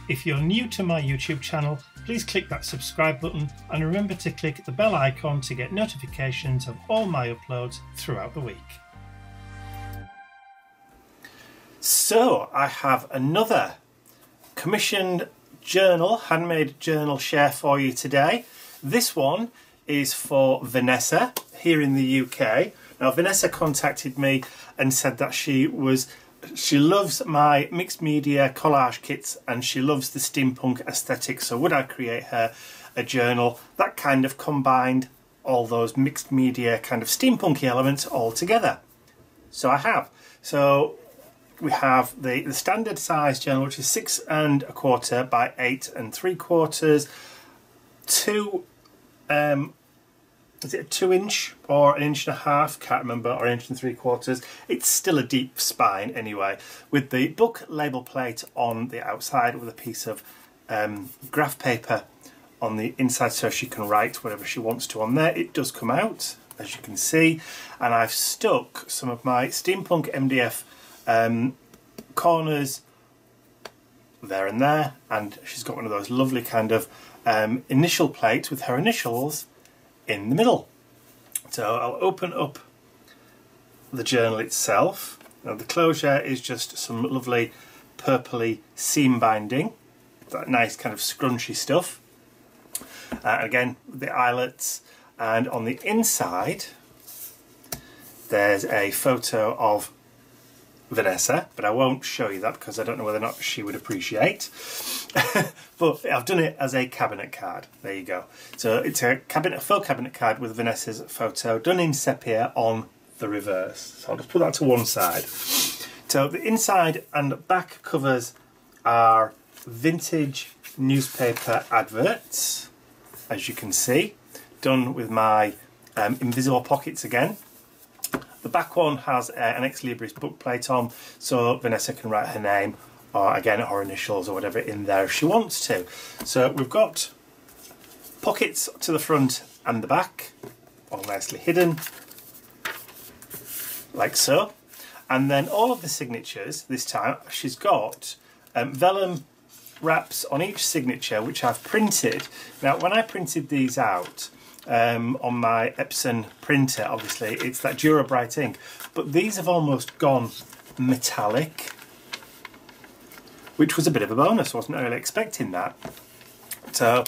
If you're new to my YouTube channel, please click that subscribe button and remember to click the bell icon to get notifications of all my uploads throughout the week. So I have another commissioned journal, handmade journal share for you today. This one is for Vanessa here in the UK. Now Vanessa contacted me and said that she loves my mixed media collage kits and she loves the steampunk aesthetic, so would I create her a journal that kind of combined all those mixed media kind of steampunky elements all together. So I have. So we have the standard size journal, which is 6 1/4 by 8 3/4. Is it a 2-inch or 1.5 inch? Can't remember, or 1 3/4 inches. It's still a deep spine anyway, with the book label plate on the outside with a piece of graph paper on the inside so she can write whatever she wants to on there. It does come out, as you can see, and I've stuck some of my Steampunk MDF corners there and there, and she's got one of those lovely kind of initial plates with her initials in the middle. So I'll open up the journal itself. Now the closure is just some lovely purpley seam binding, that nice kind of scrunchy stuff. Again, the eyelets, and on the inside there's a photo of Vanessa, but I won't show you that because I don't know whether or not she would appreciate. But I've done it as a cabinet card. There you go. So it's a full cabinet card with Vanessa's photo done in sepia on the reverse. So I'll just put that to one side. So the inside and back covers are vintage newspaper adverts, as you can see, done with my invisible pockets again. The back one has an Ex Libris book plate on, so Vanessa can write her name, or again her initials or whatever in there if she wants to. So we've got pockets to the front and the back, all nicely hidden, like so. And then all of the signatures, this time, she's got vellum wraps on each signature, which I've printed. Now when I printed these out, on my Epson printer, obviously it's that Dura Bright ink, but these have almost gone metallic, which was a bit of a bonus. Wasn't really expecting that. So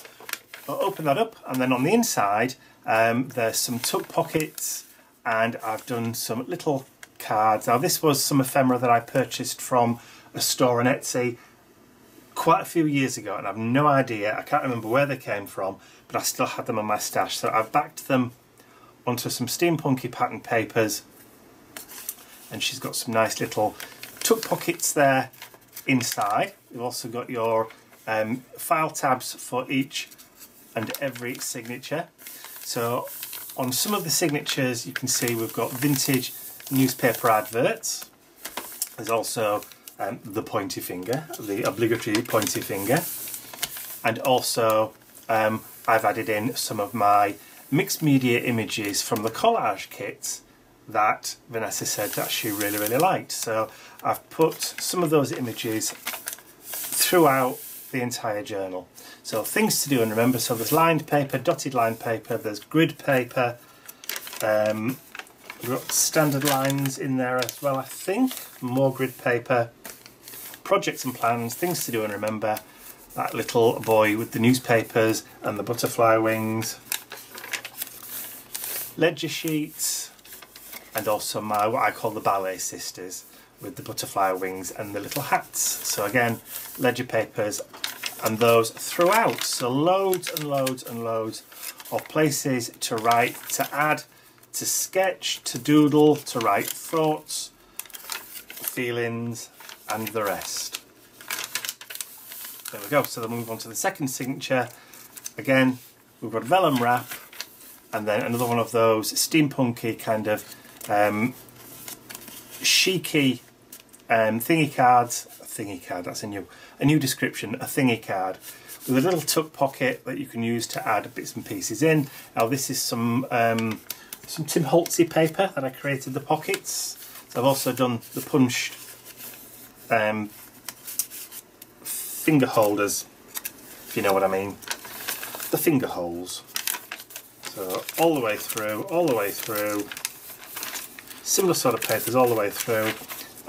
I'll open that up, and then on the inside there's some tuck pockets, and I've done some little cards. Now this was some ephemera that I purchased from a store on Etsy quite a few years ago, and I've no idea, I can't remember where they came from, but I still had them on my stash. So I've backed them onto some steampunky pattern papers, and she's got some nice little tuck pockets there inside. You've also got your file tabs for each and every signature. So on some of the signatures you can see we've got vintage newspaper adverts. There's also the pointy finger, the obligatory pointy finger, and also I've added in some of my mixed media images from the collage kits that Vanessa said that she really liked. So I've put some of those images throughout the entire journal. So things to do and remember, so there's lined paper, dotted line paper, there's grid paper, we've got standard lines in there as well, I think, more grid paper, projects and plans, things to do and remember, that little boy with the newspapers and the butterfly wings, ledger sheets, and also my, what I call the ballet sisters, with the butterfly wings and the little hats. So again, ledger papers and those throughout. So loads and loads and loads of places to write, to add, to sketch, to doodle, to write thoughts, feelings, and the rest. There we go. So then move on to the second signature. Again, we've got vellum wrap, and then another one of those steampunky kind of chicy thingy cards. A thingy card, that's a new description. A thingy card with a little tuck pocket that you can use to add bits and pieces in. Now this is some Tim Holtzy paper that I created the pockets. So I've also done the punched finger holders, if you know what I mean. The finger holes. So all the way through, all the way through. Similar sort of papers all the way through.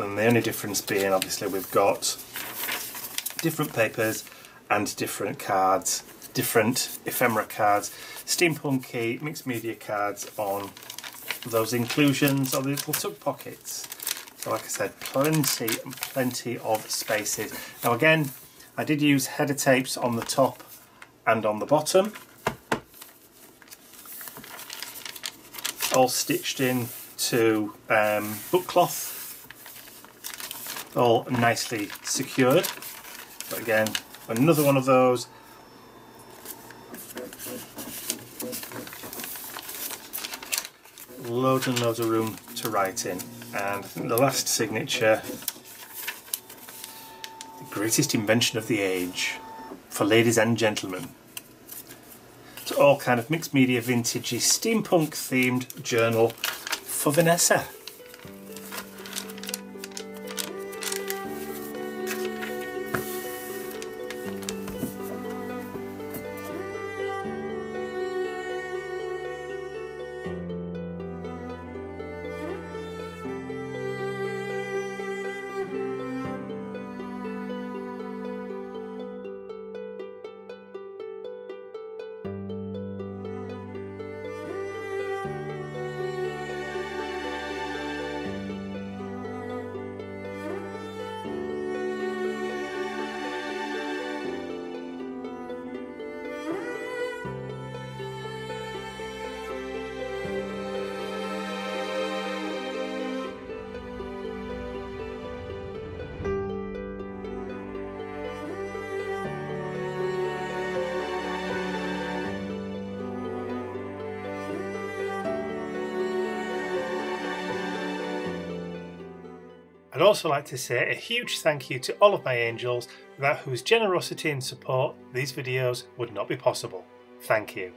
And the only difference being, obviously, we've got different papers and different cards, different ephemera cards, steampunky mixed media cards on those inclusions or the little tuck pockets. So like I said, plenty and plenty of spaces. Now again, I did use header tapes on the top and on the bottom, all stitched in to book cloth, all nicely secured. But again, another one of those. Loads and loads of room to write in. And I think the last signature, the greatest invention of the age for ladies and gentlemen. It's all kind of mixed media, vintagey, steampunk themed journal for Vanessa. I'd also like to say a huge thank you to all of my angels, without whose generosity and support these videos would not be possible. Thank you.